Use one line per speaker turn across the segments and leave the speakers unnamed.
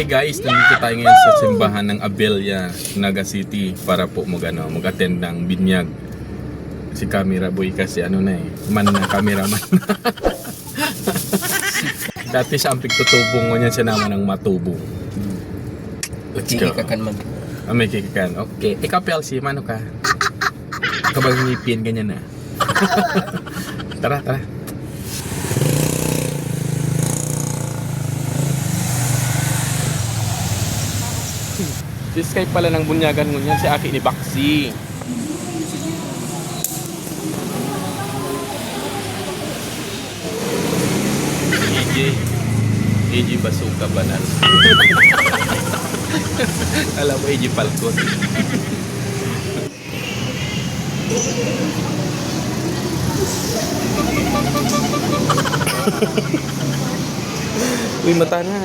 guys, nandito tayo ngayon sa simbahan ng Abella, Naga City para po mag-attend ng binyag. Si camera boy kasi man na cameraman. Dati siya ang pigtutubong ngunyan siya naman ang matubong. Let's go.
Kikakan man.
May kikakan. Okay. Ikaw PLC, mano ka? Kabang ngipin, ganyan na. Tara. Si Skype pala ng bunyagan ngunyan, si Aki ni Baxi. EJ Basuka Banan. Alam mo, EJ Falcon. Uy, mata na.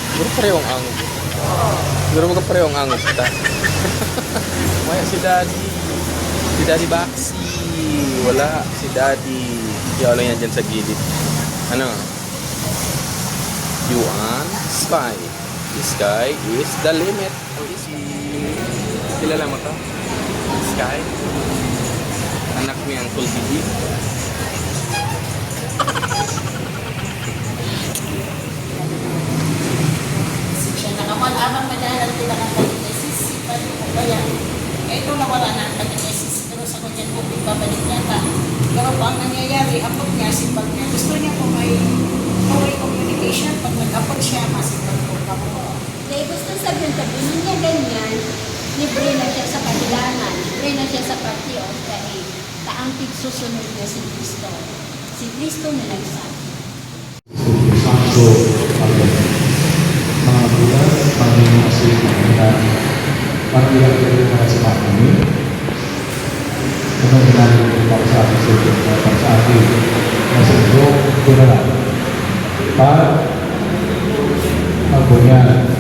Siguro parehong angot. Siguro magkaparehong angot kita. Maya si Daddy. Si Daddy Baxi. Wala. Si Daddy. Yaw lang yan dyan sa gilid. Ano? You and Sky. The sky is the limit. Kilala mo to? Sky? Anak ni Uncle Didi.
Abang madalang pinakabalik na sisi, paano ko ba yan? Ito nawala na ang pag-inesis, pero sa kanya po, babalik niya ka. Pero po ang nangyayari, apot niya, sipag niya. Gusto niya po may communication, pag nag-apot siya, masipag po ka po.
Kaya gusto sabihin niya ganyan, libre na siya sa kailangan, libre na siya sa partiyo, dahil kaangkig susunod niya si Kristo. Si Kristo na nagsabi.
Santo, mga bulan, Panginoon kasi pag-ilang kayo mga sa kami. Kung ginagawa ko para sa akin sa akin, nasa ito, ito na lang. Para magbunyan.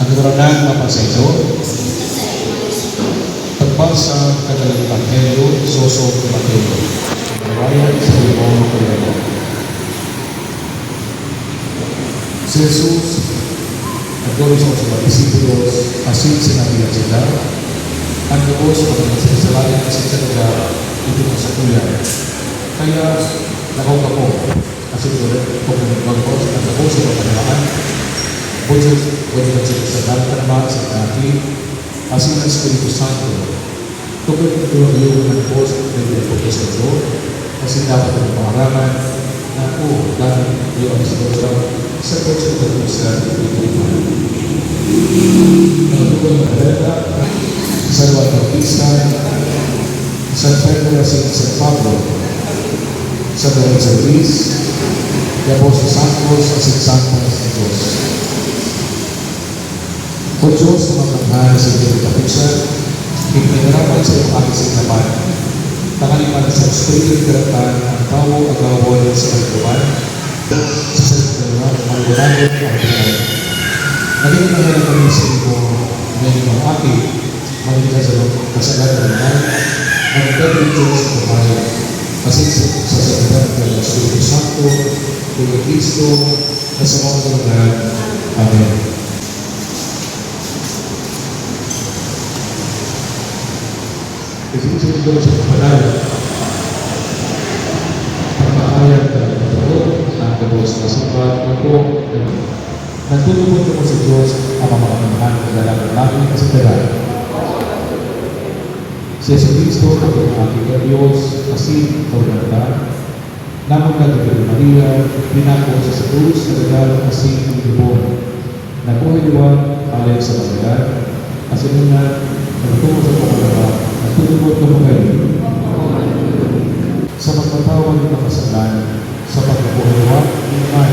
Ang karoon mapaseso, pagpal sa kadalang Evangelyo, Soso Mateo, Malawayan sa Limon Kulero. Si Jesus, nagdoro sa mga disipulos, asin sinabi na sila, ang lubos o mga sinasalayan kasi talaga ito na sa kuya. Kaya, nakaw ako, kasi kung mag-bangkos, ang lubos o mga kanalaan, Bujud, wajib sa dalam bahasa kaki, asing Espiritu Santo. Tukul kedua beliau dengan bos dari Profesor Joe, asing dapat berpengalaman, aku dan beliau masih berusaha seperti berusaha diterima. Tukul berada, Sarwa Terpisah, Federasi San Pablo, Saudara Servis, ya bos Santos, asing Santos, Santos. Kung Diyos na magmahal sa iyong kapusan, ikinarapan sa iyong aking sinaman, tangaliman sa Espiritu Keratan ang tao agawon sa kalikuman, sa sarili ang gunayon ang pinay. Naging maganda kami sa iyo, ngayon ang aking, magiging sa kasalanan naman, magiging Diyos sa kumain, kasi sa sabihan ng Espiritu Santo, kay Kristo, na sa mga lugar. Amen. Kasi ito sa kapalaran, pagkakayat ng ito, ang kabos na sapat na po, nagtutupot ko sa Diyos ang mamamahan ng dalagang namin kasadaran. Si Yesu Cristo, ang aking Diyos, asin, kaunata, namun nagkakaroon Maria, pinako sa krus na dagang asin ng libon, nabuhay diwan, alay sa pagkalan, asinunan, nagtungo sa pagkalan, nagtutupot ko kayo. Sa magpatawag ng kasalan, sa pagkabuhawa, iman,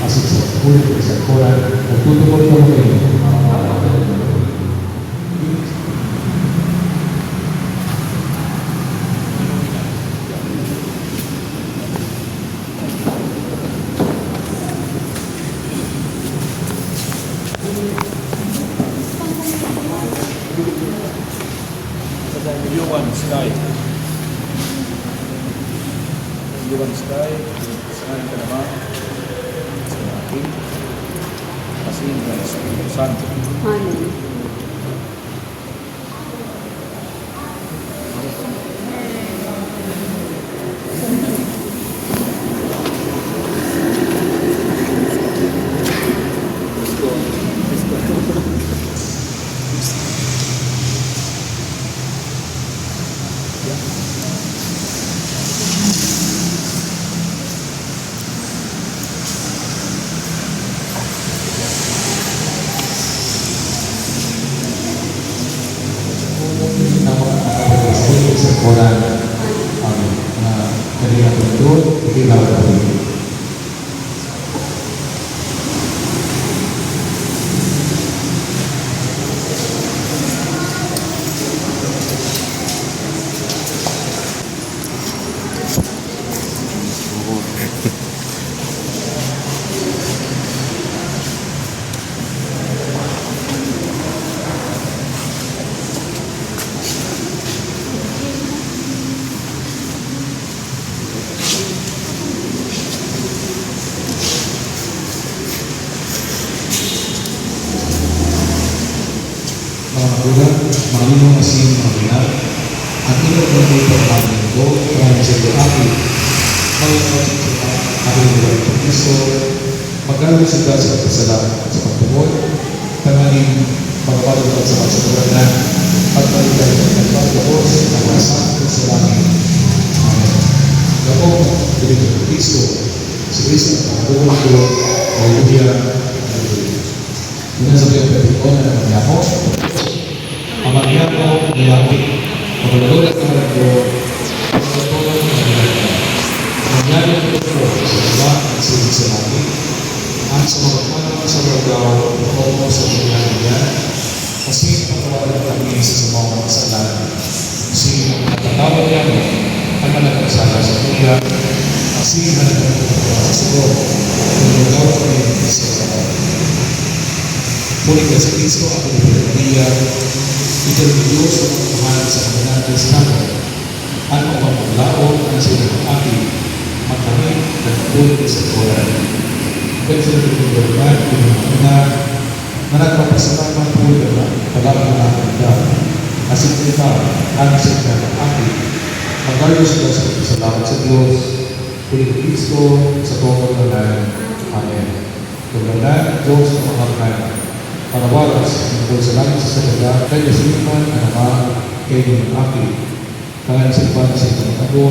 asin sa pagkulit ng sakura, nagtutungkol ko kayo.
Yuan Sky. Yuan Sky, saan ka naman? Sa akin. Kasi ng Espiritu Santo.
Amen.
Sa Quran, na kanina po ito, ikilaw na rin. Mga magulang, mga limong asin, mga binar, at ilo ng ito namin ito, karami sa ito akin, mga kapatid aking buwan ito Kristo, magkano sila sa pagkasalamat at sa pagtungkol, tanganin pagpapalagod sa kasaguran at maligay ng pagpapagos ng mga santo sa langit. Amen. Gapong, bilig ng Kristo, si Kristo ang pagpapagod ko, Hallelujah, Hallelujah. Yun ang sabi ang pagpapagod na naman niya ako, ang magyako, niyaki, pagpapagod at naman ko, pagpapagod at naman ko. Mangyari ang ito sa iba at sa ibig sa langit, at sa mga panang sa magaw, o sa mga niya, kasi pagkawalan kami sa mga kasalanan. Kasi natatawag namin ang nagkasala sa kuya, kasi nagkasala sa Lord, kung magaw kami sa mga. Puli ka sa Kristo, ako ni Pilipiya, ito ng Diyos ang magmahal sa mga natin sa naman, at magpapaglaon ang sa ilang akin, magkamit at puli sa Quran. Kaya sa nagpapaglaon, pinamahal na nagpapasalamat po na paglaon na natin asin kita, ang sa ilang akin, magayos ka sa salamat sa Diyos, puli Kristo sa pagpapaglaon. Amen. Paglaon, Diyos ang makakain. Panawaras ng Diyos sa langit sa salaga, kaya sinuman ang ama kayo ng akin. Kaya sa iban sa itong ako,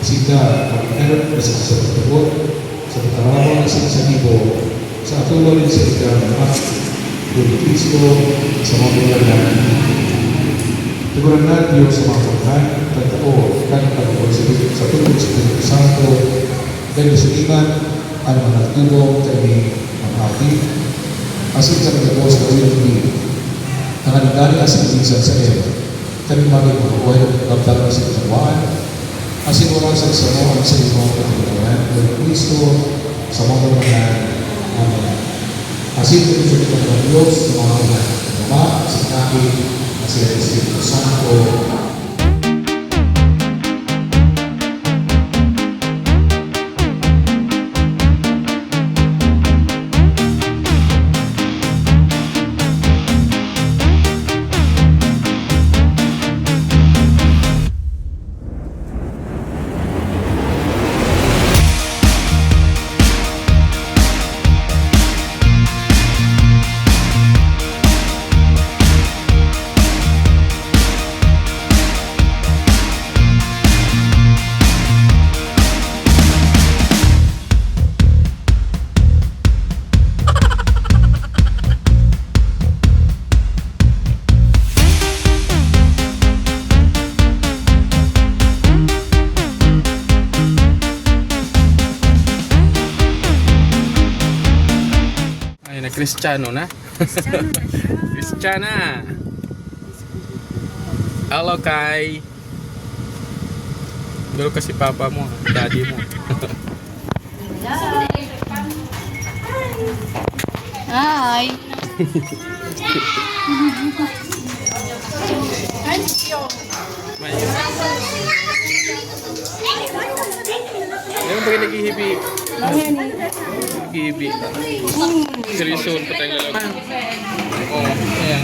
sika, pag-erot na sa pagtabot, sa pagkarawan sa libo, sa atuloy sa ikaw ng akin, Puli Kristo, sa mga paglalan. Tuguran na Diyos sa mga pagkain, tagtao, kanyang pagkakot sa tulog sa Espiritu Santo, kaya sa iban, ang mga nagtulong kami ng akin, asin sa pagkakos na ulit ni nanganigari asin minsan sa iyo. Kami maging mabuhay ng kaptaran sa katawan, asin wala sa samuhan sa iyong katagalan, ng Kristo sa mga mga Amen. Asin kami sa iyong ng Diyos sa mga mga Ama, sa kaki, sa Espiritu Santo,
Kristiyano na. Kristiyana. Hello, Kai. Pero kasi papa mo, daddy mo.
Hi.
May Meron ba kayo naghihibi? Naghihibi. Seryoso pa tayong lalaki. Oo, ayan.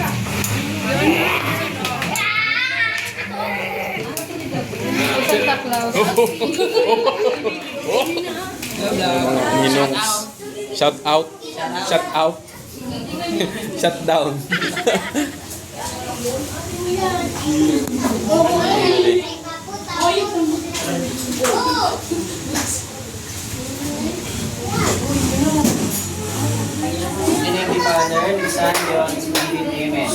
Ninong. Shout out. Shout out. Shut down.
In the name of the Father, and the Son, and the Holy Spirit, Amen.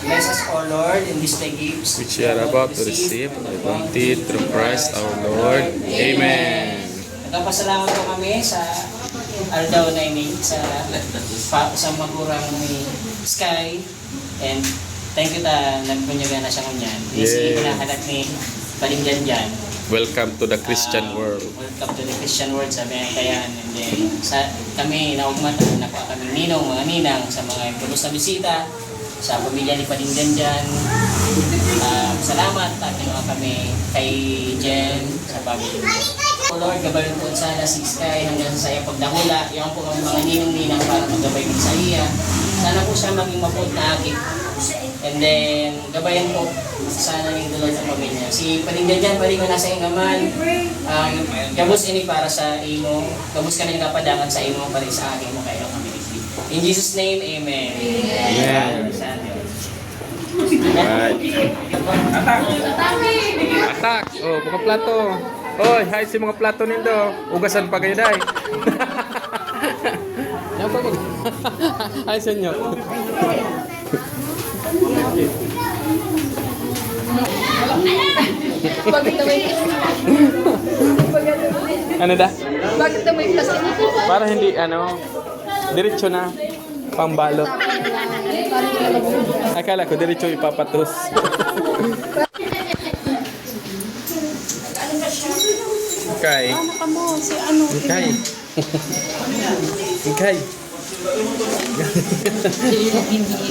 Bless us, O Lord, and display gifts
Which we are about to receive by bounty through Christ our Lord. Amen.
Nagpapasalamat po kami sa Aldaw na ini sa magurang ni Sky, and thank you ta nagpunyaga na siya kanyan. Yes,
Yeah.
kinakalat ni Palinggan dyan.
Welcome to the Christian world.
Welcome to the Christian world, sabi ang kayaan. And then, kami naugmatan, nakuha kami ninong, mga ninang, sa mga impulus na bisita, sa pamilya ni Palinggan dyan. Salamat at ginawa kami kay Jen sa pamilya. O Lord, gabayan po sana si Sky hanggang sa iyang pagdahula. Yan po ang mga ninong-ninang para magabay din sa iya. Sana po siya maging mabuti na agit. And then, gabayan po sana yung dulot ng pamilya. Si Palinggan dyan, paling ko nasa ingaman. Gabos ini para sa imo. Gabos ka na yung kapadangan sa imo, paling sa aking mo kayo community. In Jesus' name, Amen.
Amen. Right. Atak. Oh, buka plato. Oy, hi si mga plato nindo. Ugasan pa kayo dai. Yan pa mag. Hi sa inyo.
Bakit na may
Ano da?
Bakit na may plastic?
Para hindi diretso na pambalot. Akala ko diretso ipapatos. Okay.
Ano mo? Si ano?
Okay. Okay.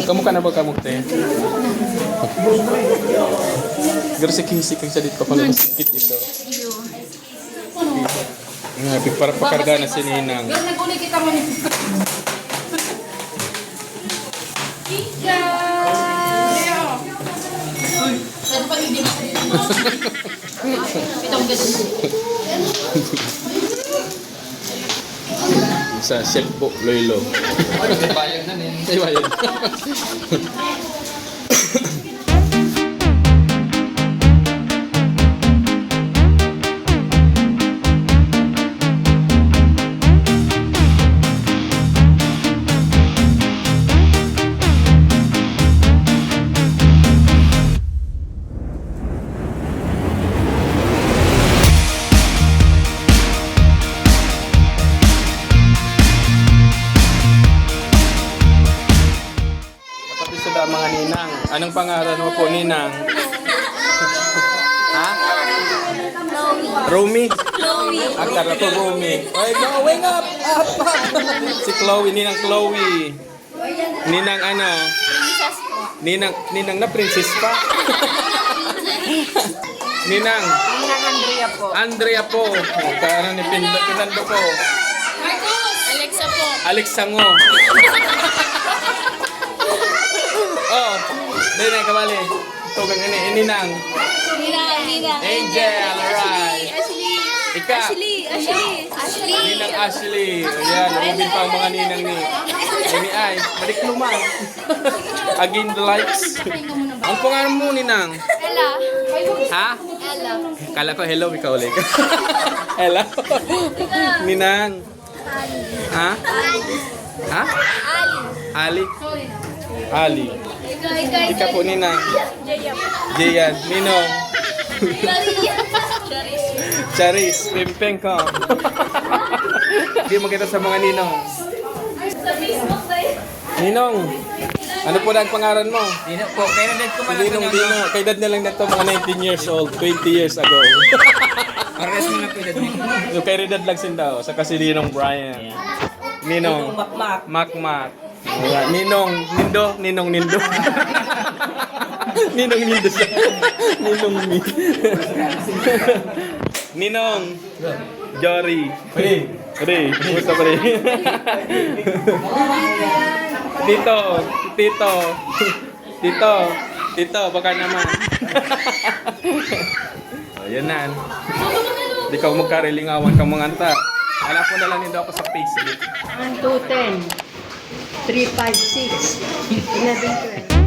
Kamu ka na ba kamukte? Pero sikik-sikik siya dito kung sikit ito. Para pakarga na si Ninang.
Nag-uli kita mo ni. Ika! Pwede pa hindi mo. Itong ganun.
Sa chef po, Loilo.
Bayag na rin.
Ay, bayad. Kapatid mga ninang. Anong pangalan mo po, Ninang? Ha? Romy? Chloe. Akala ko Romy. Ay, going up! Up! Si Chloe, Ninang Chloe. Ninang ano? Ninang na princess pa. Ninang.
Ninang Andrea po.
Andrea po. Ano ni Pinando po.
Alexa po.
Alexa ngo. Oh, dahil na kabali. Tugang Ninang.
Ninang.
Angel, alright.
Ashley.
Ika.
Ashley.
Ninang Ashley. Ayan, nabubin pa ang mga ninang ni ay. Madikluma. Again the lights. Ang pangalan mo, Ninang?
Ella.
Ha?
Ella.
Kala ko hello, ikaw ulit. Hello. Ninang. Ha? Ha? Ali. Ali. Ika po, Ninang. Jayan. Ninong. Charis. Pimpeng ko. Hindi mo kita sa mga ninong.
Sa Facebook tayo.
Ninong, ano po na ang pangalan mo?
Dino po, kaya na ko man
Si Ninong Dino. Kay dad na lang na to, mga 19 years old, 20 years ago.
Pares mo na pinad mo.
So, kay Redad lang sin daw, sa kasi Ninong Brian. Ninong,
Makmak.
Makmak. Ayan, Ninong, Nindo, Ninong Nindo. Ninong Nindo siya. Ninong Ni. Ninong, Jory. Pre, kumusta pre? Tito, Tito, baka naman. O, yan na. Di ka magkarilingawan kang mga anta. Alam ko na lang nito ako sa Facebook.
1, 2, 10, 3, 5, 6, 11, 12.